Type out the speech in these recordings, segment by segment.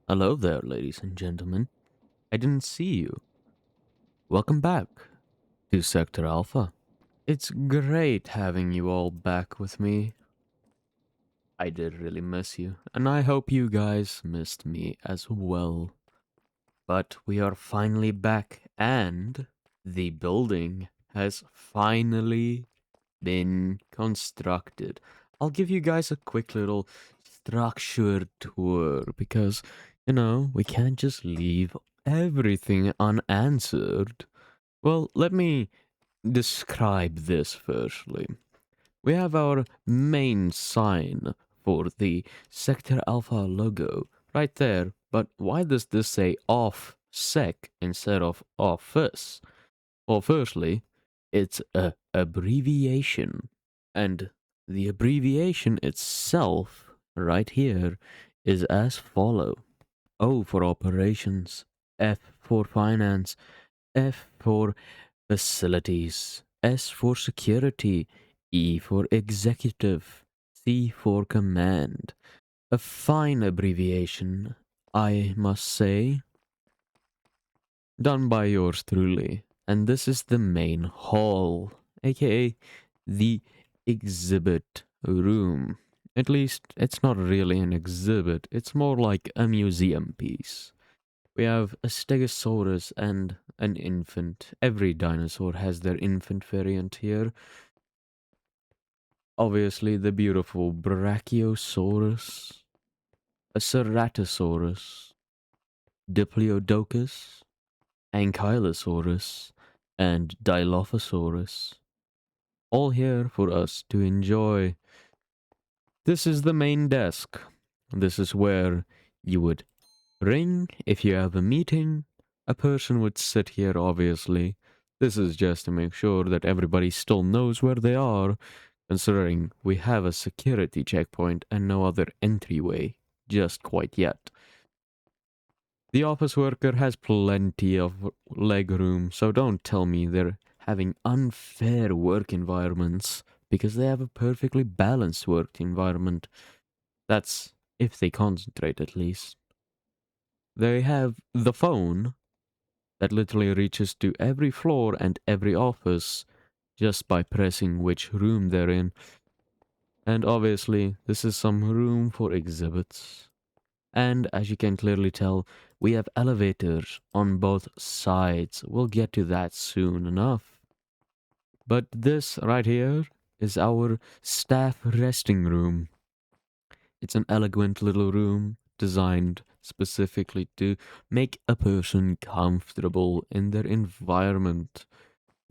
Hello there, ladies and gentlemen. I didn't see you. Welcome back to Sector Alpha. It's great having you all back with me. I did really miss you, and I hope you guys missed me as well. But we are finally back, and the building has finally been constructed. I'll give you guys a quick little structured tour because, we can't just leave everything unanswered. Well, let me describe this firstly. We have our main sign for the Sector Alpha logo right there, but why does this say off sec instead of office? Well, firstly, it's a abbreviation, and the abbreviation itself, right here, is as follow: O for operations, F for finance, F for facilities, S for security, E for executive, C for command. A fine abbreviation, I must say, done by yours truly. And this is the main hall, aka the exhibit room. At least, it's not really an exhibit, it's more like a museum piece. We have a stegosaurus and an infant. Every dinosaur has their infant variant here. Obviously, the beautiful Brachiosaurus, a Ceratosaurus, Diplodocus, Ankylosaurus, and Dilophosaurus, all here for us to enjoy. This is the main desk. This is where you would ring if you have a meeting. A person would sit here, obviously. This is just to make sure that everybody still knows where they are, considering we have a security checkpoint and no other entryway just quite yet. The office worker has plenty of leg room, so don't tell me they're having unfair work environments because they have a perfectly balanced work environment. That's if they concentrate, at least. They have the phone that literally reaches to every floor and every office just by pressing which room they're in. And obviously, this is some room for exhibits. And as you can clearly tell, we have elevators on both sides. We'll get to that soon enough. But this right here is our staff resting room. It's an elegant little room designed specifically to make a person comfortable in their environment.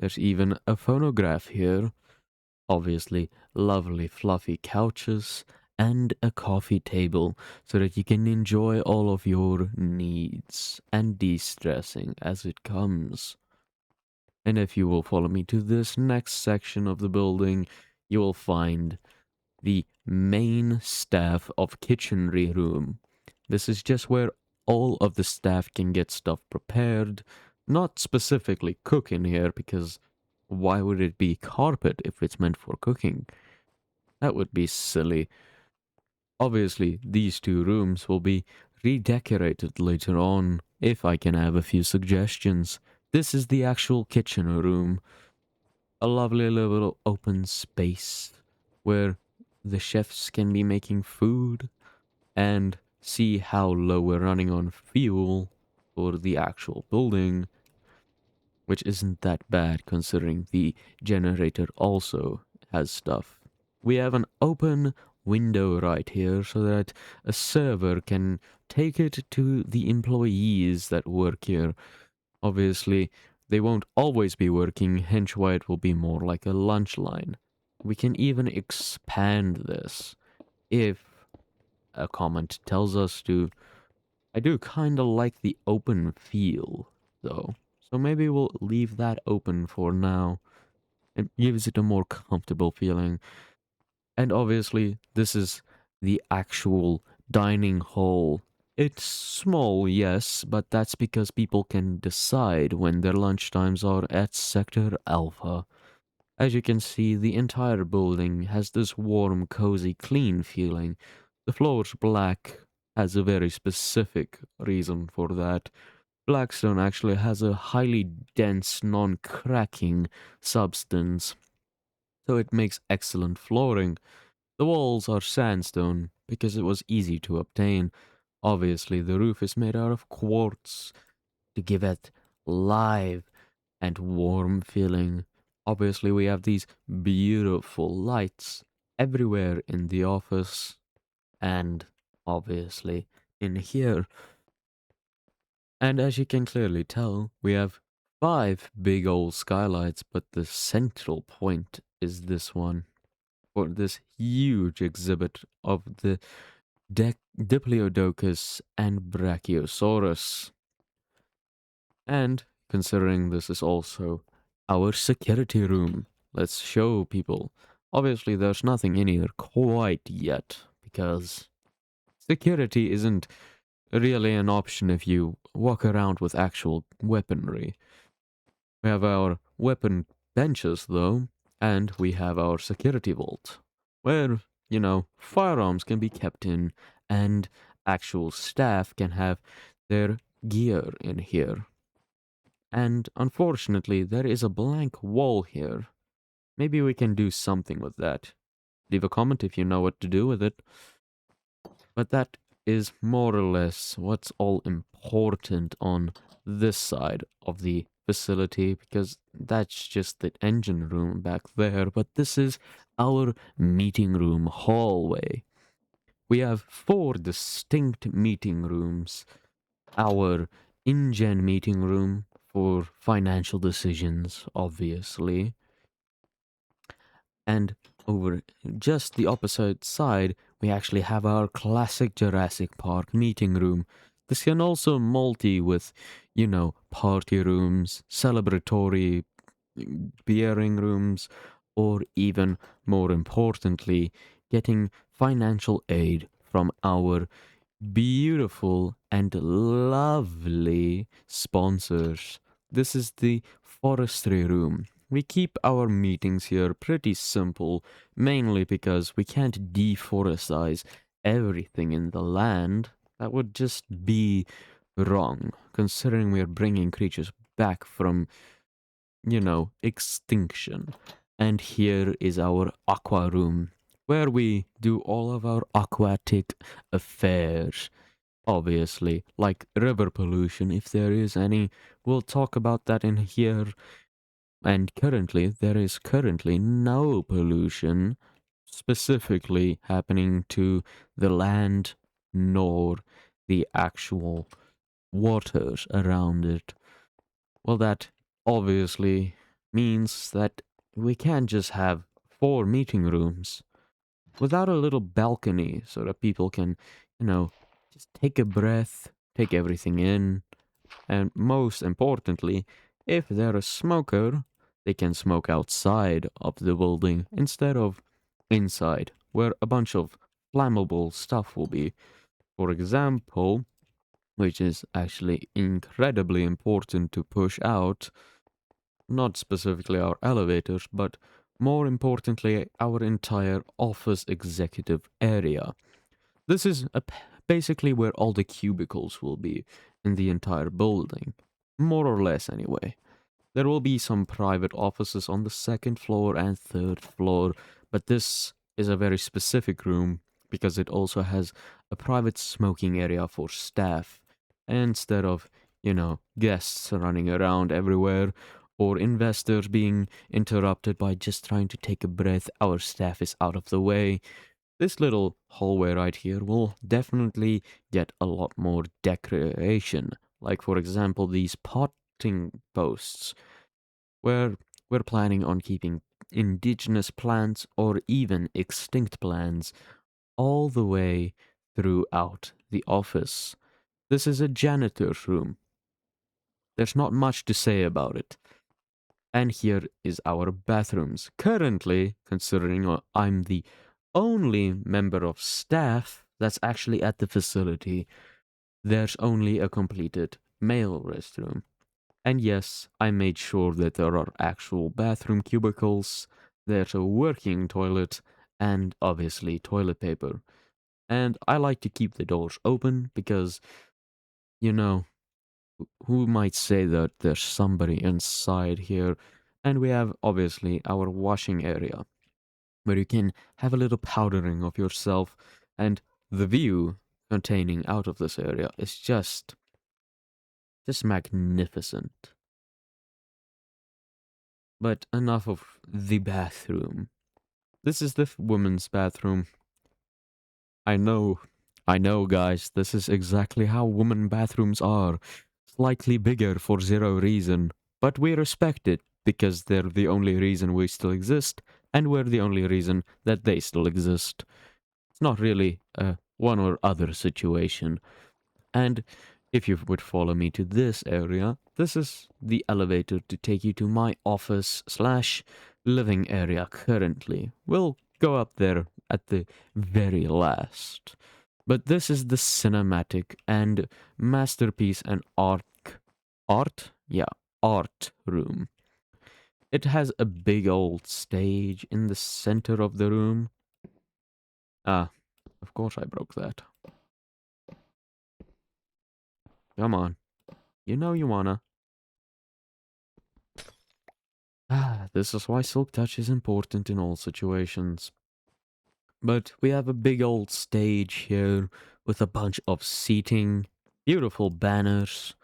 There's even a phonograph here. Obviously, lovely fluffy couches and a coffee table so that you can enjoy all of your needs and de-stressing as it comes. And if you will follow me to this next section of the building, you will find the main staff of kitchenry room. This is just where all of the staff can get stuff prepared, not specifically cook in here because why would it be carpet if it's meant for cooking? That would be silly. Obviously, these two rooms will be redecorated later on if I can have a few suggestions. This is the actual kitchen room. A lovely little open space where the chefs can be making food and see how low we're running on fuel for the actual building, which isn't that bad considering the generator also has stuff. We have an open window right here so that a server can take it to the employees that work here. Obviously, they won't always be working, hence why it will be more like a lunch line. We can even expand this if a comment tells us to. I do kind of like the open feel, though. So maybe we'll leave that open for now. It gives it a more comfortable feeling. And obviously, this is the actual dining hall. It's small, yes, but that's because people can decide when their lunch times are at Sector Alpha. As you can see, the entire building has this warm, cozy, clean feeling. The floor's black, has a very specific reason for that. Blackstone actually has a highly dense, non cracking substance, so it makes excellent flooring. The walls are sandstone because it was easy to obtain. Obviously, the roof is made out of quartz to give it live and warm feeling. Obviously, we have these beautiful lights everywhere in the office and obviously in here. And as you can clearly tell, we have 5 big old skylights, but the central point is this one, or this huge exhibit of the Diplodocus and Brachiosaurus. And considering this is also our security room, let's show people. Obviously, there's nothing in here quite yet, because security isn't really an option if you walk around with actual weaponry. We have our weapon benches, though, and we have our security vault, where, firearms can be kept in, and actual staff can have their gear in here. And unfortunately, there is a blank wall here. Maybe we can do something with that. Leave a comment if you know what to do with it. But that is more or less what's all important on this side of the facility, because that's just the engine room back there. But this is our meeting room hallway. We have 4 distinct meeting rooms. Our InGen meeting room for financial decisions, obviously. And over just the opposite side, we actually have our classic Jurassic Park meeting room. This can also multi with, party rooms, celebratory beering rooms, or even more importantly, getting financial aid from our beautiful and lovely sponsors. This is the forestry room. We keep our meetings here pretty simple, mainly because we can't deforestize everything in the land. That would just be wrong, considering we're bringing creatures back from, extinction. And here is our aqua room, where we do all of our aquatic affairs. Obviously, like river pollution, if there is any, we'll talk about that in here. And currently, there is currently no pollution specifically happening to the land nor the actual waters around it. Well, that obviously means that we can't just have 4 meeting rooms without a little balcony so that people can, just take a breath, take everything in, and most importantly, if they're a smoker, they can smoke outside of the building instead of inside, where a bunch of flammable stuff will be. For example, which is actually incredibly important to push out, not specifically our elevators, but more importantly, our entire office executive area. This is basically where all the cubicles will be in the entire building, more or less anyway. There will be some private offices on the second floor and third floor, but this is a very specific room because it also has a private smoking area for staff instead of, guests running around everywhere or investors being interrupted by just trying to take a breath. Our staff is out of the way. This little hallway right here will definitely get a lot more decoration. Like, for example, these potting posts, where we're planning on keeping indigenous plants or even extinct plants all the way throughout the office. This is a janitor's room. There's not much to say about it. And here is our bathrooms. Currently, considering I'm the only member of staff that's actually at the facility, there's only a completed male restroom. And yes, I made sure that there are actual bathroom cubicles, there's a working toilet, and obviously toilet paper. And I like to keep the doors open because, you know, who might say that there's somebody inside here? And we have obviously our washing area where you can have a little powdering of yourself, and the view containing out of this area is just magnificent. But enough of the bathroom. This is the woman's bathroom. I know, I know, guys, this is exactly how women bathrooms are. Slightly bigger for zero reason, but we respect it because they're the only reason we still exist, and we're the only reason that they still exist. It's not really a one or other situation. And if you would follow me to this area, this is the elevator to take you to my office slash living area currently. We'll go up there at the very last. But this is the cinematic and masterpiece and art? Yeah, art room. It has a big old stage in the center of the room. Ah, of course I broke that. Come on. You know you wanna. Ah, this is why Silk Touch is important in all situations. But we have a big old stage here with a bunch of seating, beautiful banners,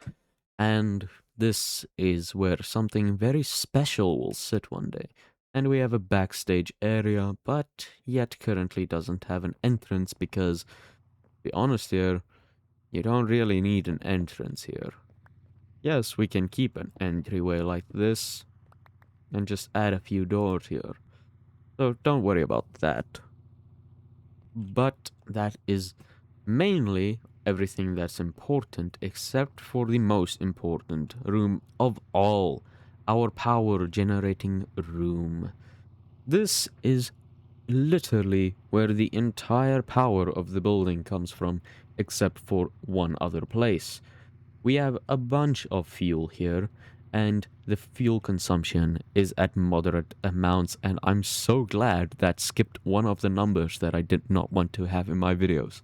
and this is where something very special will sit one day. And we have a backstage area, but yet currently doesn't have an entrance because, to be honest here, you don't really need an entrance here. Yes, we can keep an entryway like this and just add a few doors here. So don't worry about that. But that is mainly everything that's important except for the most important room of all, our power generating room. This is literally where the entire power of the building comes from, except for one other place. We have a bunch of fuel here, and the fuel consumption is at moderate amounts, and I'm so glad that skipped one of the numbers that I did not want to have in my videos.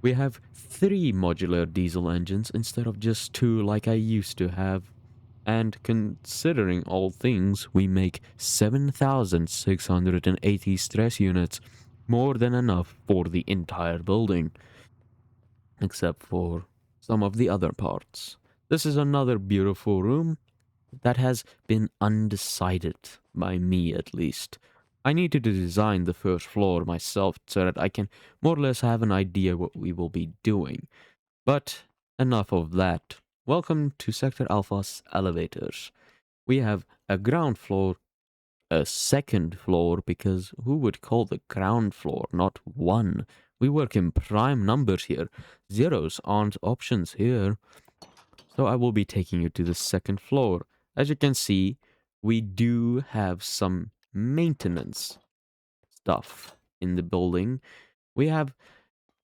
We have 3 modular diesel engines instead of just 2 like I used to have, and considering all things, we make 7,680 stress units, more than enough for the entire building, except for some of the other parts. This is another beautiful room that has been undecided, by me at least. I needed to design the first floor myself so that I can more or less have an idea what we will be doing. But enough of that. Welcome to Sector Alpha's elevators. We have a ground floor, a second floor, because who would call the ground floor not one? We work in prime numbers here. Zeros aren't options here. So I will be taking you to the second floor. As you can see, we do have some maintenance stuff in the building. We have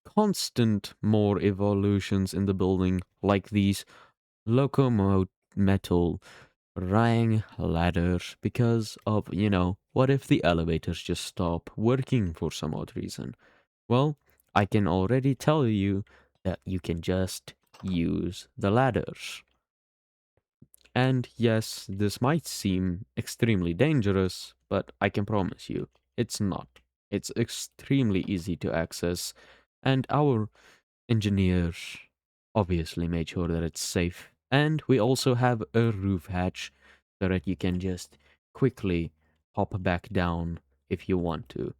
constant more evolutions in the building, like these locomotive metal rang ladders, because of, what if the elevators just stop working for some odd reason? Well, I can already tell you that you can just use the ladders. And yes, this might seem extremely dangerous, but I can promise you, it's not. It's extremely easy to access, and our engineers obviously made sure that it's safe. And we also have a roof hatch so that you can just quickly hop back down if you want to.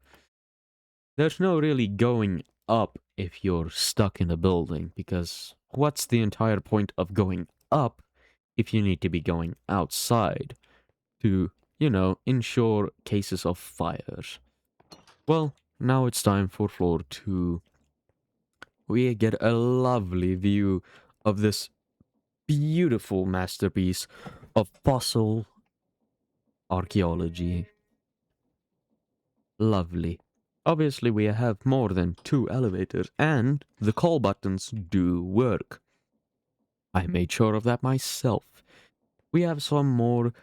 There's no really going up if you're stuck in a building, because what's the entire point of going up if you need to be going outside to, ensure cases of fires? Well, now it's time for floor 2. We get a lovely view of this beautiful masterpiece of fossil archaeology. Lovely. Obviously, we have more than 2 elevators, and the call buttons do work. I made sure of that myself. We have some more,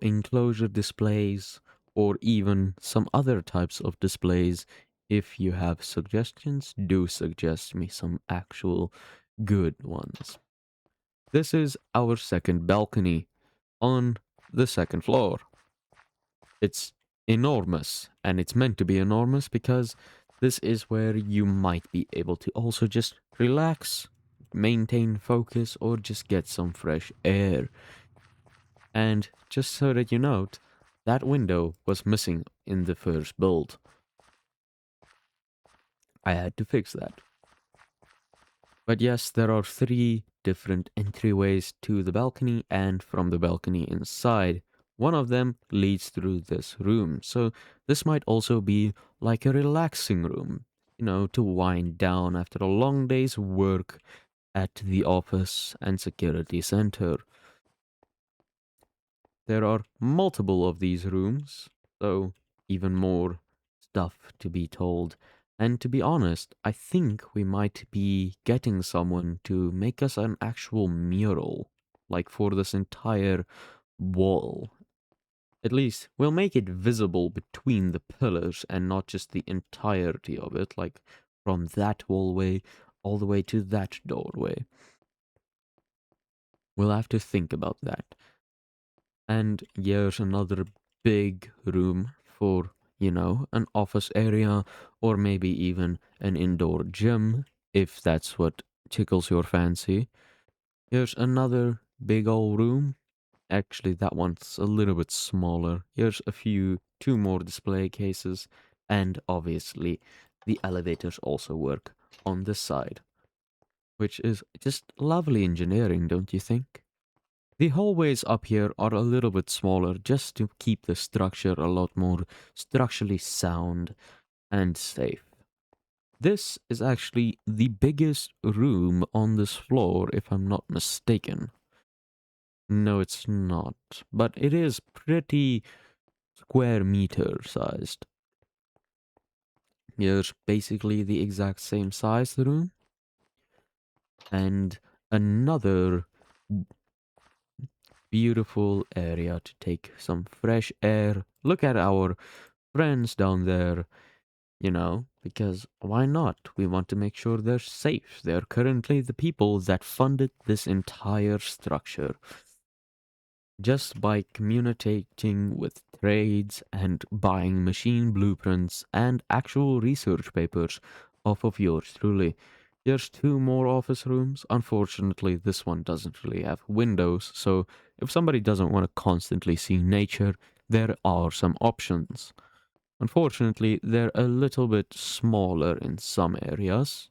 enclosure displays, or even some other types of displays If you have suggestions, do suggest me some actual good ones. This is our second balcony on the second floor. It's enormous, and it's meant to be enormous because this is where you might be able to also just relax, maintain focus, or just get some fresh air. And just so that you note, that window was missing in the first build. I had to fix that. But yes, there are 3 different entryways to the balcony and from the balcony inside. One of them leads through this room, so this might also be like a relaxing room, to wind down after a long day's work at the office and security center. There are multiple of these rooms, so even more stuff to be told. And to be honest, I think we might be getting someone to make us an actual mural, like for this entire wall. At least we'll make it visible between the pillars and not just the entirety of it, like from that hallway all the way to that doorway. We'll have to think about that. And here's another big room for, an office area or maybe even an indoor gym, if that's what tickles your fancy. Here's another big old room. Actually, that one's a little bit smaller. Here's two more display cases, and obviously the elevators also work on this side, which is just lovely engineering, don't you think? The hallways up here are a little bit smaller just to keep the structure a lot more structurally sound and safe. This is actually the biggest room on this floor, if I'm not mistaken. No, it's not, but it is pretty square meter sized. Here's basically the exact same size room, and another beautiful area to take some fresh air. Look at our friends down there, because why not? We want to make sure they're safe. They're currently the people that funded this entire structure. Just by communicating with trades and buying machine blueprints and actual research papers off of yours truly. There's 2 more office rooms. Unfortunately, this one doesn't really have windows, so if somebody doesn't want to constantly see nature, there are some options. Unfortunately, they're a little bit smaller in some areas,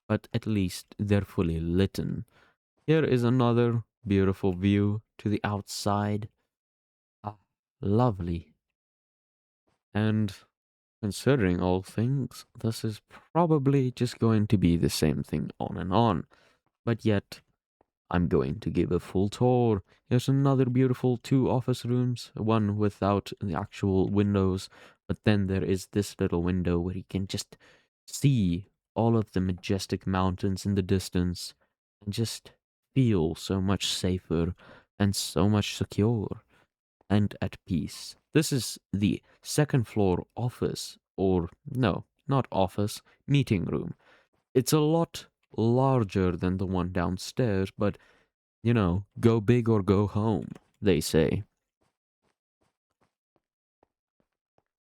but at least they're fully lit. Here is another beautiful view to the outside. Ah, lovely. And considering all things, this is probably just going to be the same thing on and on. But yet, I'm going to give a full tour. Here's another beautiful 2 office rooms, one without the actual windows, but then there is this little window where you can just see all of the majestic mountains in the distance and just feel so much safer and so much secure and at peace. This is the second floor office, or no, not office, meeting room. It's a lot larger than the one downstairs, but go big or go home, they say.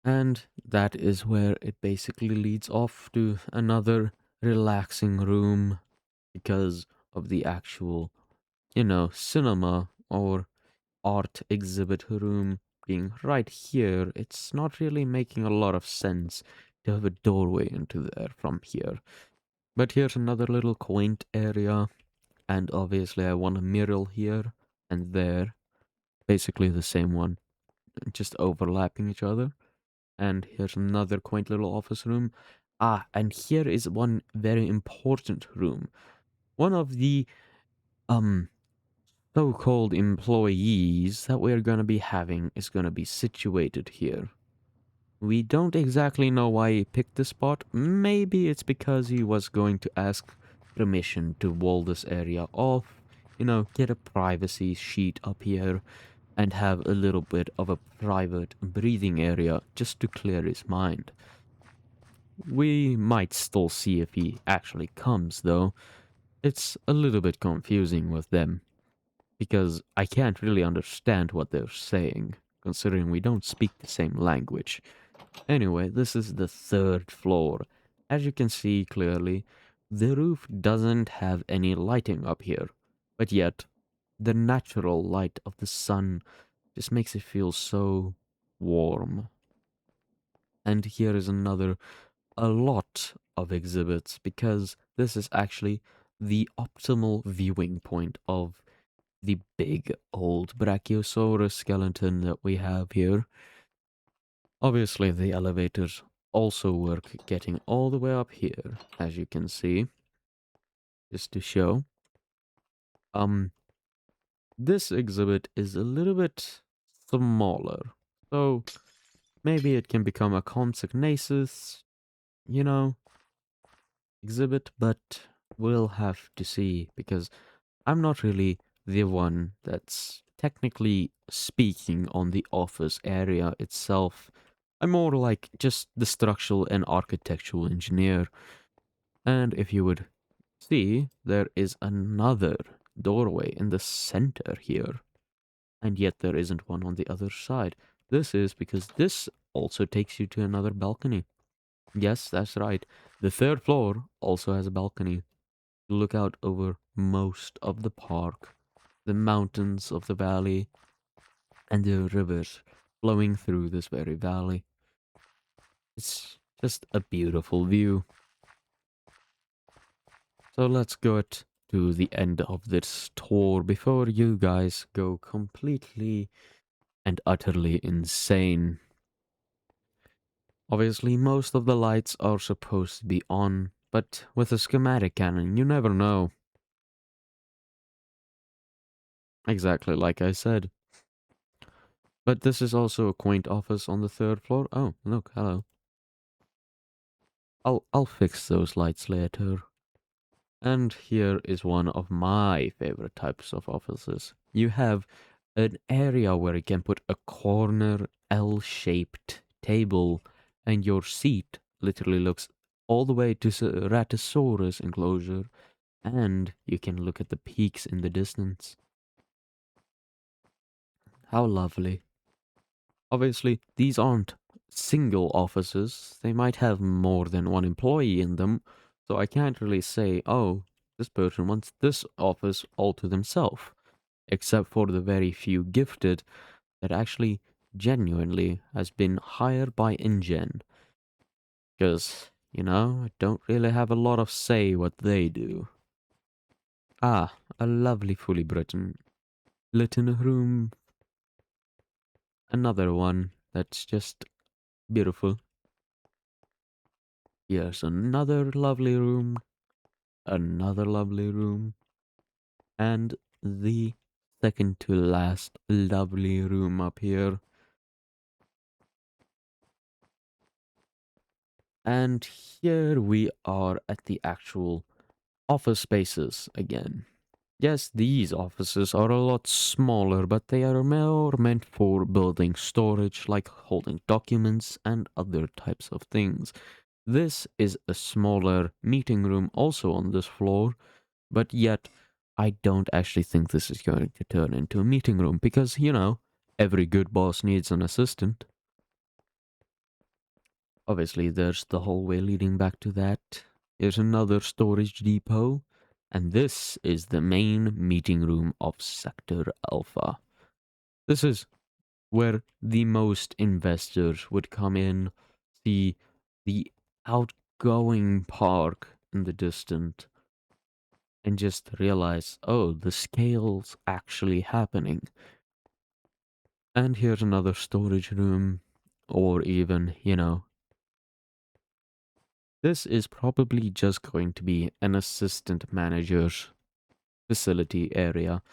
And that is where it basically leads off to another relaxing room because of the actual, cinema or art exhibit room being right here. It's not really making a lot of sense to have a doorway into there from here. But here's another little quaint area, and obviously I want a mural here and there, basically the same one, just overlapping each other. And here's another quaint little office room. Ah, and here is one very important room. One of the um so-called employees that we're gonna be having is gonna be situated here. We don't exactly know why he picked this spot. Maybe it's because he was going to ask permission to wall this area off, get a privacy sheet up here, and have a little bit of a private breathing area just to clear his mind. We might still see if he actually comes, though. It's a little bit confusing with them, because I can't really understand what they're saying, considering we don't speak the same language. Anyway, this is the third floor. As you can see clearly, the roof doesn't have any lighting up here, but yet the natural light of the sun just makes it feel so warm. And here is a lot of exhibits, because this is actually the optimal viewing point of the big old Brachiosaurus skeleton that we have here. Obviously, the elevators also work getting all the way up here, as you can see, just to show. This exhibit is a little bit smaller, so maybe it can become a consignasis, you know, exhibit, but we'll have to see, because I'm not really the one that's technically speaking on the office area itself. I'm more like just the structural and architectural engineer. And if you would see, there is another doorway in the center here, and yet there isn't one on the other side. This is because this also takes you to another balcony. Yes, that's right. The third floor also has a balcony. Look out over most of the park, the mountains of the valley, and the rivers flowing through this very valley. It's just a beautiful view. So let's get to the end of this tour before you guys go completely and utterly insane. Obviously, most of the lights are supposed to be on, but with a schematic cannon, you never know. Exactly like I said. But this is also a quaint office on the third floor. Oh, look, hello. I'll fix those lights later. And here is one of my favorite types of offices. You have an area where you can put a corner L-shaped table, and your seat literally looks all the way to Ratosaurus enclosure, and you can look at the peaks in the distance. How lovely. Obviously, these aren't single offices. They might have more than one employee in them, so I can't really say, oh, this person wants this office all to themselves, except for the very few gifted that actually genuinely has been hired by InGen. Because, I don't really have a lot of say what they do. Ah, a lovely fully lit in a room. Another one that's just beautiful. Here's another lovely room, another lovely room, and the second to last lovely room up here. And here we are at the actual office spaces again. Yes, these offices are a lot smaller, but they are more meant for building storage, like holding documents and other types of things. This is a smaller meeting room also on this floor, but yet I don't actually think this is going to turn into a meeting room because, every good boss needs an assistant. Obviously, there's the hallway leading back to that. Here's another storage depot. And this is the main meeting room of Sector Alpha. This is where the most investors would come in, see the outgoing park in the distance, and just realize, oh, the scale's actually happening. And here's another storage room, or even, this is probably just going to be an assistant manager's facility area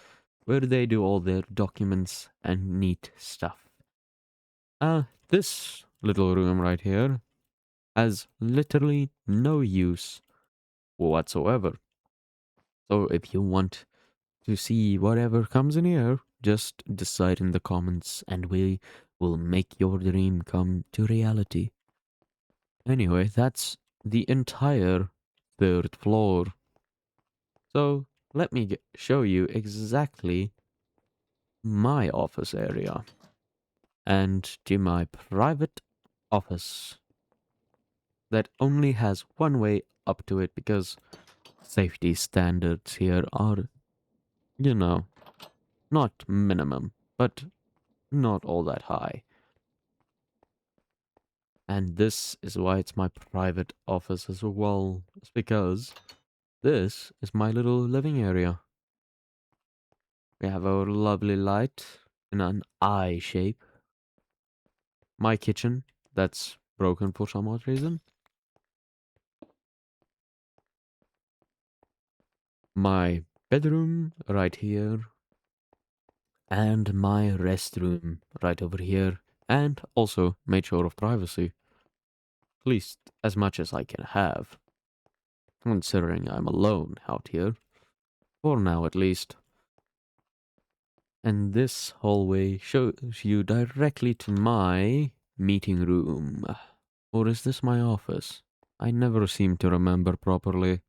where they do all their documents and neat stuff. This little room right here has literally no use whatsoever. So if you want to see whatever comes in here, just decide in the comments and we will make your dream come to reality. Anyway, that's the entire third floor. So let me show you exactly my office area and to my private office that only has one way up to it because safety standards here are, you know, not minimum, but not all that high. And this is why it's my private office as well. It's because this is my little living area. We have our lovely light in an eye shape. My kitchen, that's broken for some odd reason. My bedroom right here. And my restroom right over here. And also made sure of privacy. At least as much as I can have. Considering I'm alone out here. For now at least. And this hallway shows you directly to my meeting room. Or is this my office? I never seem to remember properly.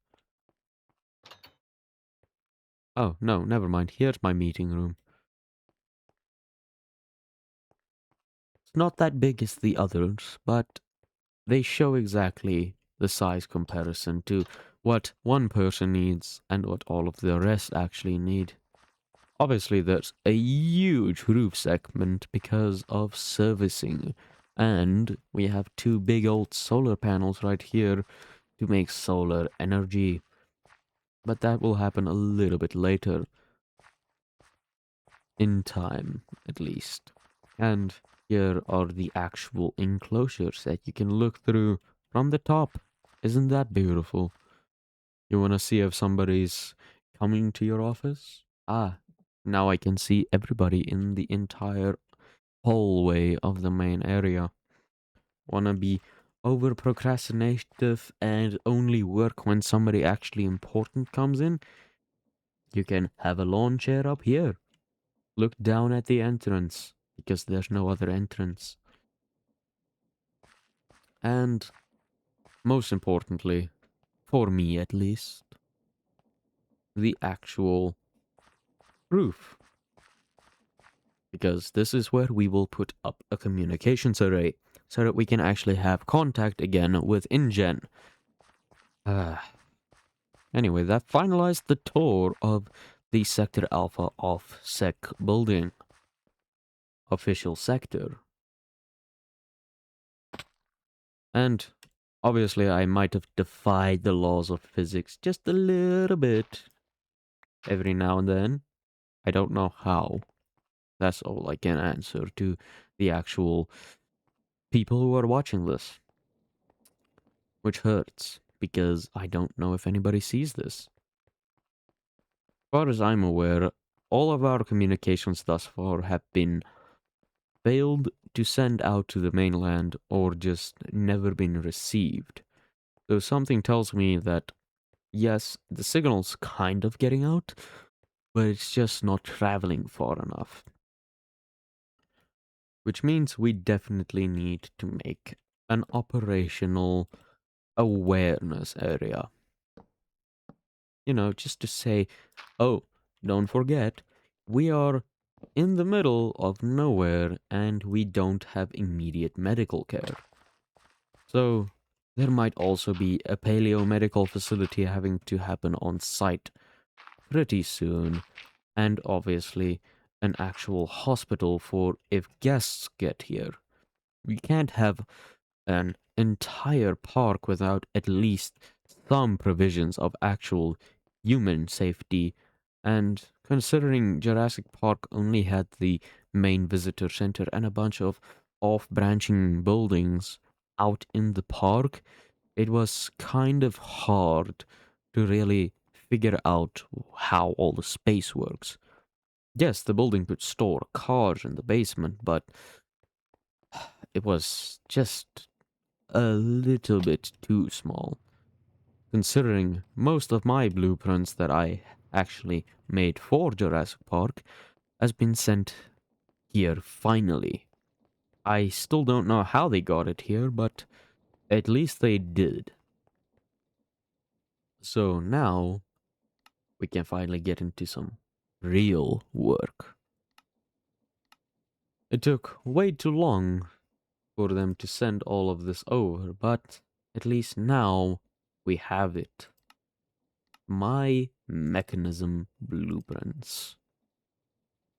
Oh, no, never mind. Here's my meeting room. It's not that big as the others, but they show exactly the size comparison to what one person needs and what all of the rest actually need. Obviously, there's a huge roof segment because of servicing. And we have two big old solar panels right here to make solar energy. But that will happen a little bit later. In time, at least. And here are the actual enclosures that you can look through from the top. Isn't that beautiful? You want to see if somebody's coming to your office? Ah, now I can see everybody in the entire hallway of the main area. Wanna be over procrastinative and only work when somebody actually important comes in? You can have a lawn chair up here. Look down at the entrance because there's no other entrance. And most importantly, for me at least, the actual roof. Because this is where we will put up a communications array so that we can actually have contact again with InGen. Anyway, that finalized the tour of the Sector Alpha OffSec building. Official sector. And obviously I might have defied the laws of physics just a little bit every now and then. I don't know how. That's all I can answer to the actual people who are watching this. Which hurts, because I don't know if anybody sees this. As far as I'm aware, all of our communications thus far have been failed to send out to the mainland or just never been received. So something tells me that, yes, the signal's kind of getting out, but it's just not traveling far enough. Which means we definitely need to make an operational awareness area. You know, just to say, oh, don't forget, we are in the middle of nowhere and we don't have immediate medical care. So, there might also be a paleo medical facility having to happen on site pretty soon, and obviously an actual hospital for if guests get here. We can't have an entire park without at least some provisions of actual human safety. And considering Jurassic Park only had the main visitor center and a bunch of off-branching buildings out in the park, it was kind of hard to really figure out how all the space works. Yes, the building could store cars in the basement, but it was just a little bit too small. Considering most of my blueprints that I actually made for Jurassic Park has been sent here finally. I still don't know how they got it here, but At least they did. So now we can finally get into some real work. It took way too long for them to send all of this over, but at least now we have it. My mechanism blueprints.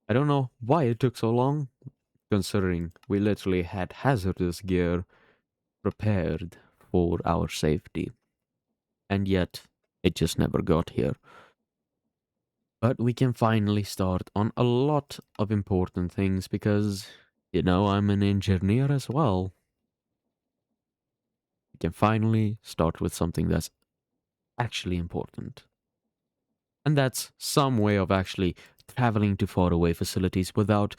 I don't know why it took so long, considering we literally had hazardous gear prepared for our safety. And yet, it just never got here. But we can finally start on a lot of important things because, I'm an engineer as well. We can finally start with something that's actually important. And that's some way of actually traveling to faraway facilities without,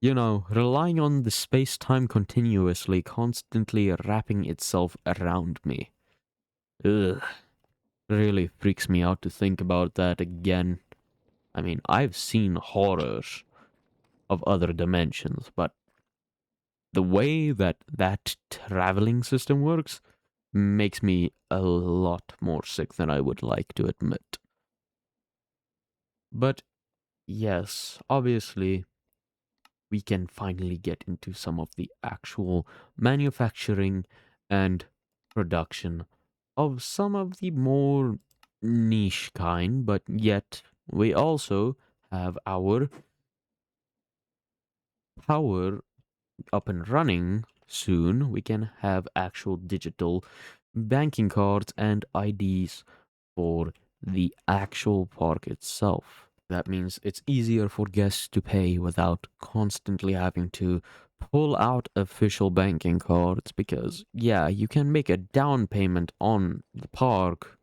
relying on the space time continuously, constantly wrapping itself around me. Ugh. Really freaks me out to think about that again. I mean, I've seen horrors of other dimensions, but the way that traveling system works makes me a lot more sick than I would like to admit. But yes, obviously, we can finally get into some of the actual manufacturing and production of some of the more niche kind, but yet we also have our power up and running soon. We can have actual digital banking cards and IDs for the actual park itself. That means it's easier for guests to pay without constantly having to pull out official banking cards because, yeah, you can make a down payment on the park,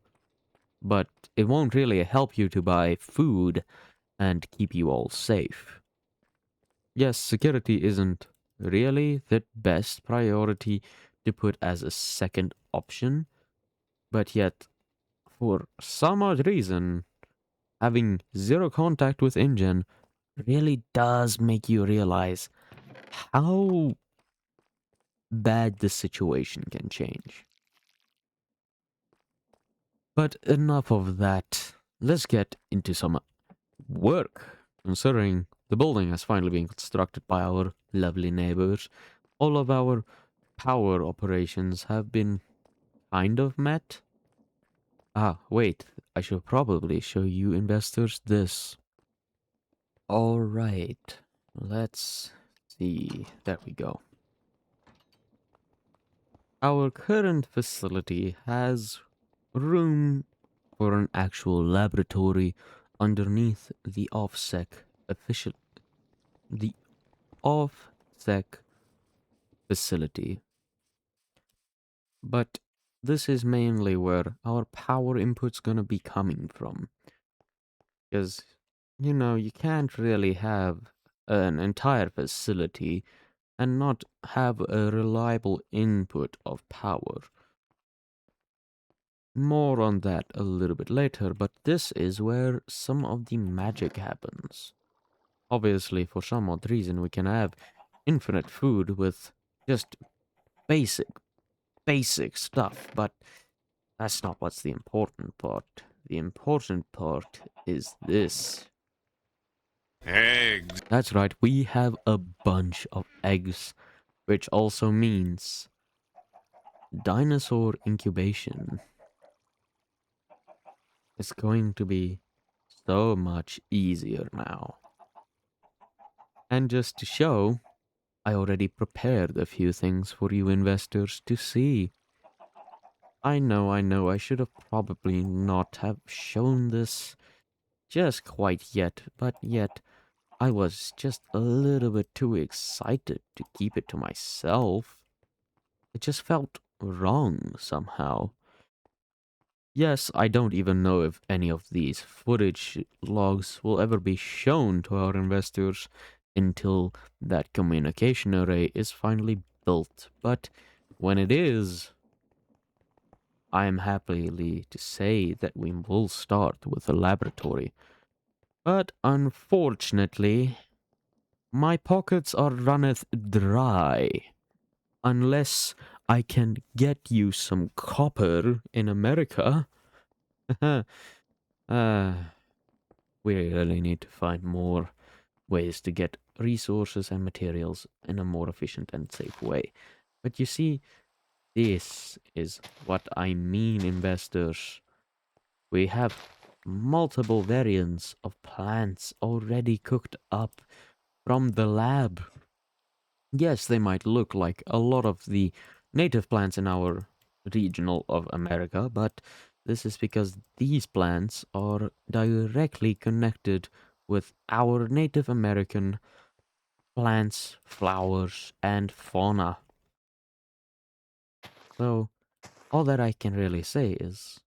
but it won't really help you to buy food and keep you all safe. Yes, security isn't really the best priority to put as a second option, but yet, for some odd reason, having zero contact with InGen really does make you realize how bad the situation can change. But enough of that. Let's get into some work. Considering the building has finally been constructed by our lovely neighbors, all of our power operations have been kind of met. Ah, wait, I should probably show you investors this. Alright, let's see. There we go. Our current facility has room for an actual laboratory underneath official the OffSec facility. But this is mainly where our power input's gonna be coming from. Because, you can't really have an entire facility and not have a reliable input of power. More on that a little bit later, but this is where some of the magic happens. Obviously, for some odd reason, we can have infinite food with just basic, basic stuff, but that's not what's the important part. The important part is this. Eggs. That's right, we have a bunch of eggs, which also means dinosaur incubation is going to be so much easier now. And just to show, I already prepared a few things for you investors to see. I know, I should have probably not have shown this just quite yet, but yet I was just a little bit too excited to keep it to myself. It just felt wrong somehow. Yes, I don't even know if any of these footage logs will ever be shown to our investors until that communication array is finally built. But when it is, I am happily to say that we will start with a laboratory. But unfortunately, my pockets are runneth dry unless I can get you some copper in America. uh, we really need to find more ways to get resources and materials in a more efficient and safe way. But you see, this is what I mean, investors. We have multiple variants of plants already cooked up from the lab. Yes, they might look like a lot of the native plants in our regional of America, but this is because these plants are directly connected with our Native American plants, flowers, and fauna. So, all that I can really say is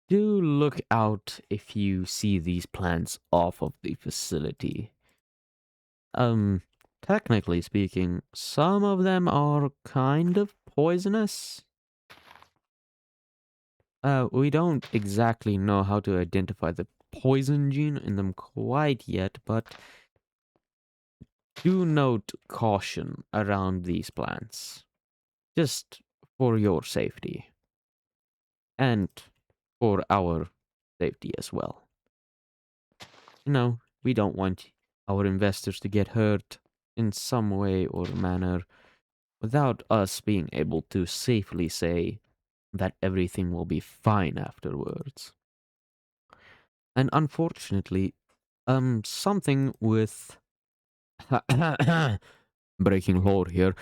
do look out if you see these plants off of the facility. Um, Technically speaking, some of them are kind of poisonous. We don't exactly know how to identify the poison gene in them quite yet, but do note caution around these plants. Just for your safety. And for our safety as well. You know, we don't want our investors to get hurt in some way or manner without us being able to safely say that everything will be fine afterwards. And unfortunately, something with breaking lore here,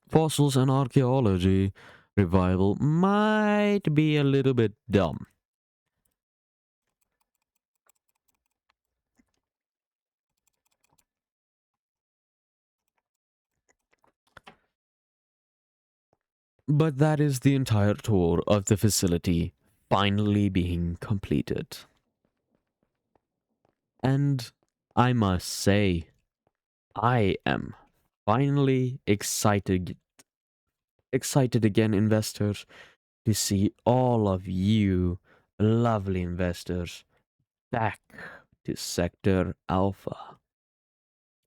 fossils and archaeology revival might be a little bit dumb. But that is the entire tour of the facility finally being completed. And I must say, I am finally excited again, investors, to see all of you lovely investors back to Sector Alpha.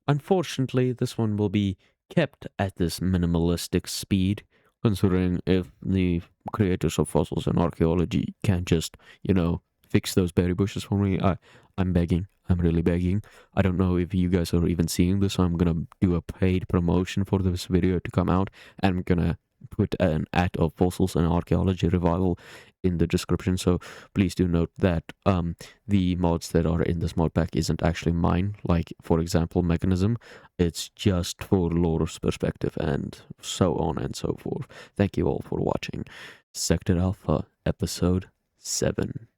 Unfortunately, this one will be kept at this minimalistic speed, considering if the creators of fossils and archaeology can't just, fix those berry bushes for me. I'm begging. I'm really begging. I don't know if you guys are even seeing this, so I'm gonna do a paid promotion for this video to come out, and I'm gonna put an ad of fossils and archaeology revival in the description. So please do note that the mods that are in this mod pack isn't actually mine. Like, for example, mechanism. It's just for lore's perspective and so on and so forth. Thank you all for watching Sector Alpha episode 7.